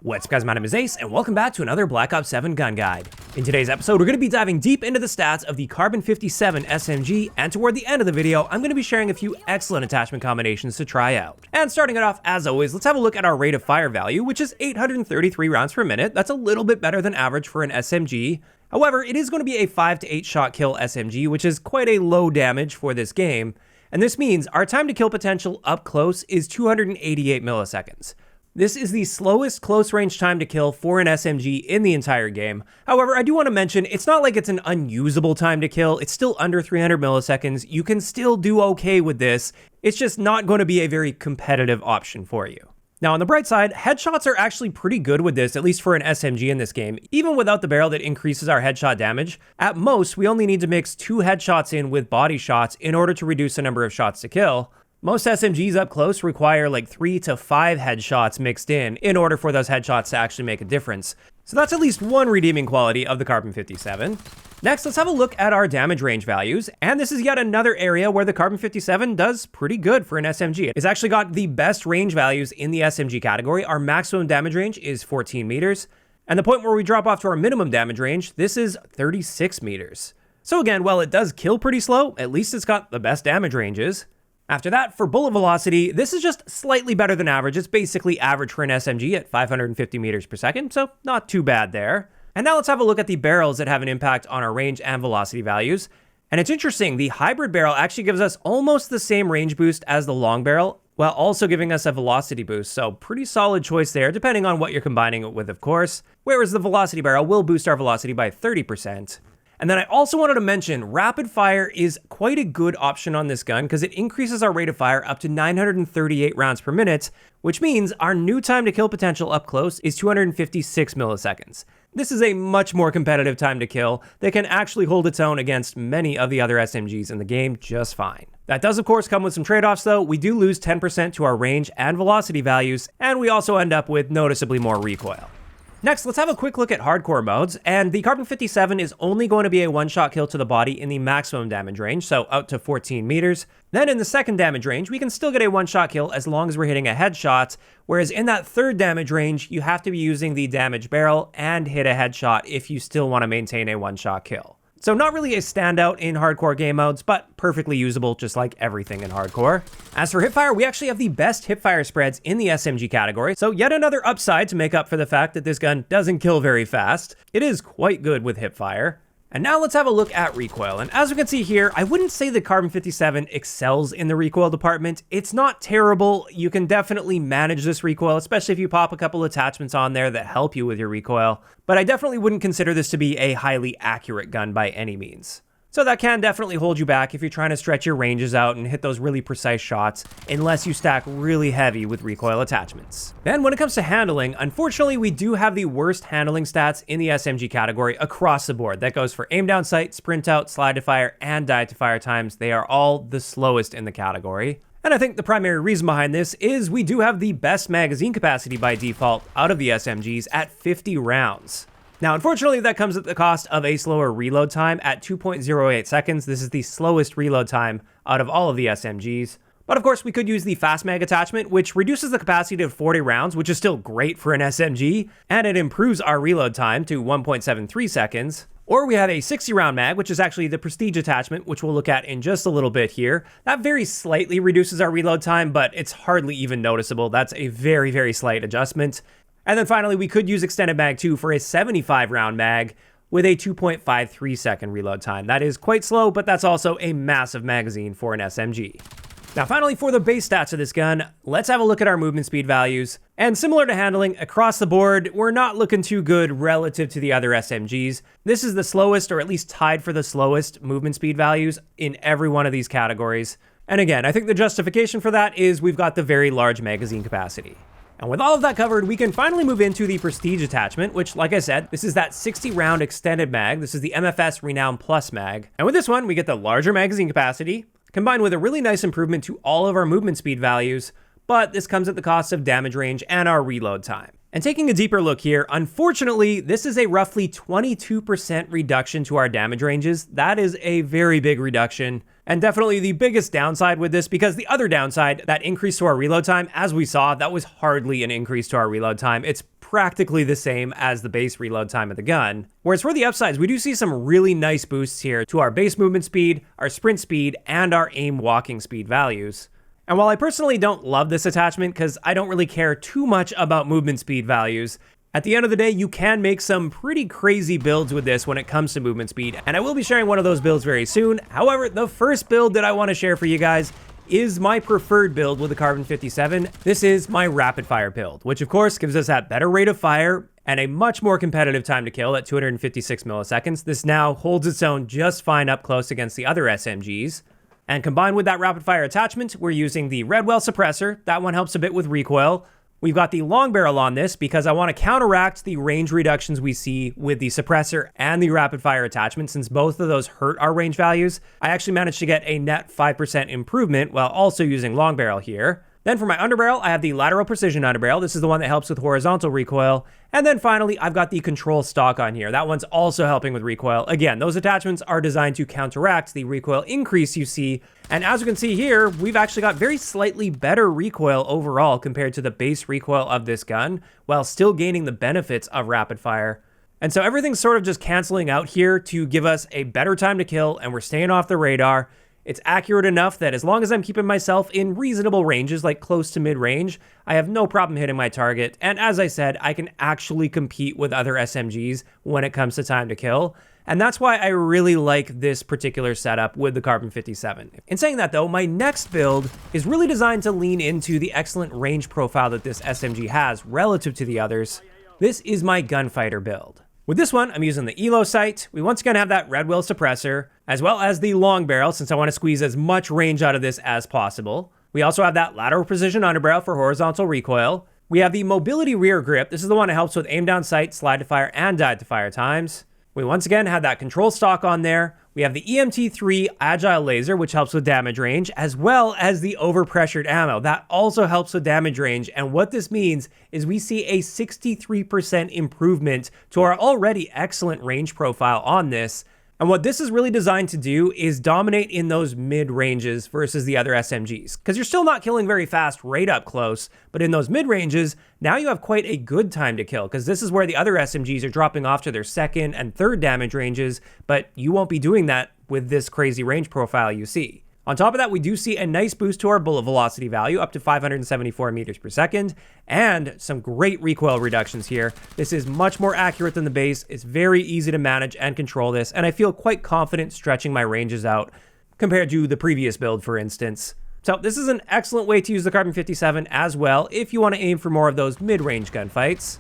What's up guys, my name is Ace, and welcome back to another Black Ops 7 gun guide. In today's episode, we're going to be diving deep into the stats of the Carbon 57 SMG, and toward the end of the video, I'm going to be sharing a few excellent attachment combinations to try out. And starting it off, as always, let's have a look at our rate of fire value, which is 833 rounds per minute. That's a little bit better than average for an SMG. However, it is going to be a 5 to 8 shot kill SMG, which is quite a low damage for this game. And this means our time to kill potential up close is 288 milliseconds. This is the slowest close range time to kill for an SMG in the entire game. However, I do want to mention, it's not like it's an unusable time to kill. It's still under 300 milliseconds. You can still do okay with this. It's just not going to be a very competitive option for you. Now, on the bright side, headshots are actually pretty good with this, at least for an SMG in this game. Even without the barrel that increases our headshot damage, at most, we only need to mix 2 headshots in with body shots in order to reduce the number of shots to kill. Most SMGs up close require like 3 to 5 headshots mixed in order for those headshots to actually make a difference. So that's at least one redeeming quality of the Carbon 57. Next, let's have a look at our damage range values. And this is yet another area where the Carbon 57 does pretty good for an SMG. It's actually got the best range values in the SMG category. Our maximum damage range is 14 meters. And the point where we drop off to our minimum damage range, this is 36 meters. So again, while it does kill pretty slow, at least it's got the best damage ranges. After that, for bullet velocity, this is just slightly better than average. It's basically average for an SMG at 550 meters per second, so not too bad there. And now let's have a look at the barrels that have an impact on our range and velocity values. And it's interesting, the hybrid barrel actually gives us almost the same range boost as the long barrel, while also giving us a velocity boost, so pretty solid choice there, depending on what you're combining it with, of course. Whereas the velocity barrel will boost our velocity by 30%. And then I also wanted to mention, rapid fire is quite a good option on this gun because it increases our rate of fire up to 938 rounds per minute, which means our new time to kill potential up close is 256 milliseconds. This is a much more competitive time to kill that can actually hold its own against many of the other SMGs in the game just fine. That does of course come with some trade-offs though. We do lose 10% to our range and velocity values, and we also end up with noticeably more recoil. Next, let's have a quick look at hardcore modes, and the Carbon 57 is only going to be a one-shot kill to the body in the maximum damage range, so out to 14 meters. Then in the second damage range, we can still get a one-shot kill as long as we're hitting a headshot, whereas in that third damage range, you have to be using the damage barrel and hit a headshot if you still want to maintain a one-shot kill. So not really a standout in hardcore game modes, but perfectly usable just like everything in hardcore. As for Hipfire, we actually have the best Hipfire spreads in the SMG category, so yet another upside to make up for the fact that this gun doesn't kill very fast. It is quite good with Hipfire. And now let's have a look at recoil. And as we can see here, I wouldn't say the Carbon 57 excels in the recoil department. It's not terrible. You can definitely manage this recoil, especially if you pop a couple attachments on there that help you with your recoil. But I definitely wouldn't consider this to be a highly accurate gun by any means. So that can definitely hold you back if you're trying to stretch your ranges out and hit those really precise shots, unless you stack really heavy with recoil attachments. Then when it comes to handling, unfortunately we do have the worst handling stats in the SMG category across the board. That goes for aim down sight, sprint out, slide to fire, and dive to fire times. They are all the slowest in the category. And I think the primary reason behind this is we do have the best magazine capacity by default out of the SMGs at 50 rounds. Now, unfortunately, that comes at the cost of a slower reload time at 2.08 seconds. This is the slowest reload time out of all of the SMGs. But of course, we could use the fast mag attachment, which reduces the capacity to 40 rounds, which is still great for an SMG, and it improves our reload time to 1.73 seconds. Or we have a 60 round mag, which is actually the prestige attachment, which we'll look at in just a little bit here. That very slightly reduces our reload time, but it's hardly even noticeable. That's a very, very slight adjustment. And then finally, we could use extended mag 2 for a 75 round mag with a 2.53 second reload time. That is quite slow, but that's also a massive magazine for an SMG. Now finally, for the base stats of this gun, let's have a look at our movement speed values. And similar to handling, across the board, we're not looking too good relative to the other SMGs. This is the slowest, or at least tied for the slowest movement speed values in every one of these categories. And again, I think the justification for that is we've got the very large magazine capacity. And with all of that covered, we can finally move into the Prestige attachment, which, like I said, this is that 60 round extended mag. This is the MFS Renown Plus mag. And with this one, we get the larger magazine capacity, combined with a really nice improvement to all of our movement speed values, but this comes at the cost of damage range and our reload time. And taking a deeper look here, unfortunately, this is a roughly 22% reduction to our damage ranges. That is a very big reduction, and definitely the biggest downside with this, because the other downside, that increase to our reload time, as we saw, that was hardly an increase to our reload time. It's practically the same as the base reload time of the gun. Whereas for the upsides, we do see some really nice boosts here to our base movement speed, our sprint speed, and our aim walking speed values. And while I personally don't love this attachment because I don't really care too much about movement speed values, at the end of the day, you can make some pretty crazy builds with this when it comes to movement speed, and I will be sharing one of those builds very soon. However, the first build that I want to share for you guys is my preferred build with the Carbon 57. This is my rapid fire build, which of course gives us that better rate of fire and a much more competitive time to kill at 256 milliseconds. This now holds its own just fine up close against the other SMGs. And combined with that rapid fire attachment, we're using the Recoil suppressor. That one helps a bit with recoil. We've got the long barrel on this because I want to counteract the range reductions we see with the suppressor and the rapid fire attachment. Since both of those hurt our range values, I actually managed to get a net 5% improvement while also using long barrel here. Then for my underbarrel, I have the lateral precision underbarrel. This is the one that helps with horizontal recoil. And then finally, I've got the control stock on here. That one's also helping with recoil. Again, those attachments are designed to counteract the recoil increase you see. And as you can see here, we've actually got very slightly better recoil overall compared to the base recoil of this gun, while still gaining the benefits of rapid fire. And so everything's sort of just canceling out here to give us a better time to kill, and we're staying off the radar. It's accurate enough that as long as I'm keeping myself in reasonable ranges, like close to mid-range, I have no problem hitting my target. And as I said, I can actually compete with other SMGs when it comes to time to kill. And that's why I really like this particular setup with the Carbon 57. In saying that though, my next build is really designed to lean into the excellent range profile that this SMG has relative to the others. This is my gunfighter build. With this one, I'm using the ELO sight. We once again have that Recoil suppressor, as well as the long barrel, since I want to squeeze as much range out of this as possible. We also have that lateral precision underbarrel for horizontal recoil. We have the mobility rear grip. This is the one that helps with aim down sight, slide to fire, and dive to fire times. We once again have that control stock on there. We have the EMT3 agile laser, which helps with damage range, as well as the overpressured ammo. That also helps with damage range. And what this means is we see a 63% improvement to our already excellent range profile on this. And what this is really designed to do is dominate in those mid ranges versus the other SMGs. Because you're still not killing very fast right up close, but in those mid ranges, now you have quite a good time to kill, because this is where the other SMGs are dropping off to their second and third damage ranges, but you won't be doing that with this crazy range profile you see. On top of that, we do see a nice boost to our bullet velocity value, up to 574 meters per second, and some great recoil reductions here. This is much more accurate than the base. It's very easy to manage and control this, and I feel quite confident stretching my ranges out compared to the previous build, for instance. So this is an excellent way to use the Carbon 57 as well if you want to aim for more of those mid-range gunfights.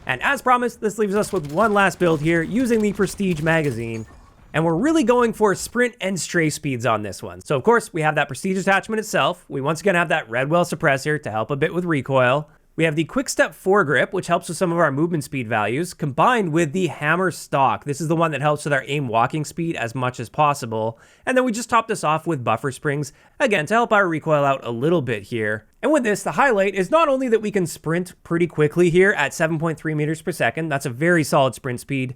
And as promised, this leaves us with one last build here using the Prestige magazine. And we're really going for sprint and strafe speeds on this one. So of course, we have that Prestige attachment itself. We once again have that Recoil suppressor to help a bit with recoil. We have the Quick Step foregrip, which helps with some of our movement speed values, combined with the hammer stock. This is the one that helps with our aim walking speed as much as possible. And then we just top this off with buffer springs, again, to help our recoil out a little bit here. And with this, the highlight is not only that we can sprint pretty quickly here at 7.3 meters per second, that's a very solid sprint speed,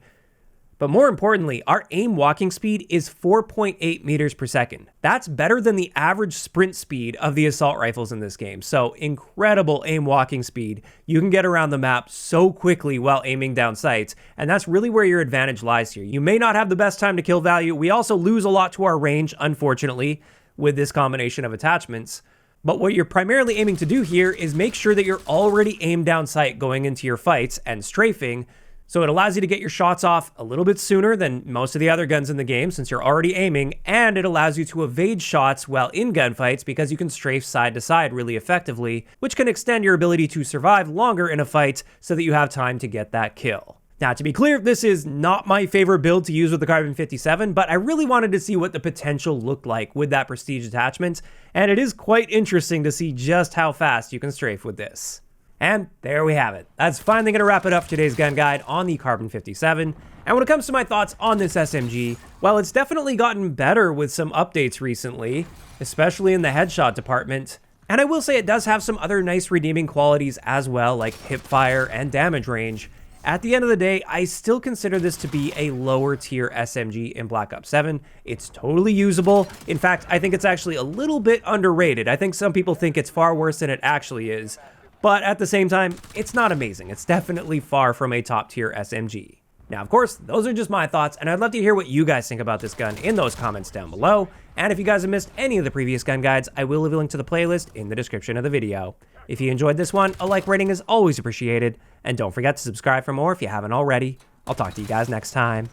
but more importantly, our aim walking speed is 4.8 meters per second. That's better than the average sprint speed of the assault rifles in this game. So incredible aim walking speed. You can get around the map so quickly while aiming down sights, and that's really where your advantage lies here. You may not have the best time to kill value. We also lose a lot to our range, unfortunately, with this combination of attachments. But what you're primarily aiming to do here is make sure that you're already aimed down sight going into your fights and strafing. So it allows you to get your shots off a little bit sooner than most of the other guns in the game since you're already aiming, and it allows you to evade shots while in gunfights because you can strafe side to side really effectively, which can extend your ability to survive longer in a fight so that you have time to get that kill. Now, to be clear, this is not my favorite build to use with the Carbon 57, but I really wanted to see what the potential looked like with that Prestige attachment, and it is quite interesting to see just how fast you can strafe with this. And there we have it. That's finally going to wrap it up for today's gun guide on the Carbon 57. And when it comes to my thoughts on this SMG, well, it's definitely gotten better with some updates recently, especially in the headshot department. And I will say it does have some other nice redeeming qualities as well, like hipfire and damage range. At the end of the day, I still consider this to be a lower tier SMG in Black Ops 7. It's totally usable. In fact, I think it's actually a little bit underrated. I think some people think it's far worse than it actually is. But at the same time, it's not amazing. It's definitely far from a top tier SMG. Now, of course, those are just my thoughts, and I'd love to hear what you guys think about this gun in those comments down below. And if you guys have missed any of the previous gun guides, I will leave a link to the playlist in the description of the video. If you enjoyed this one, a like rating is always appreciated, and don't forget to subscribe for more if you haven't already. I'll talk to you guys next time.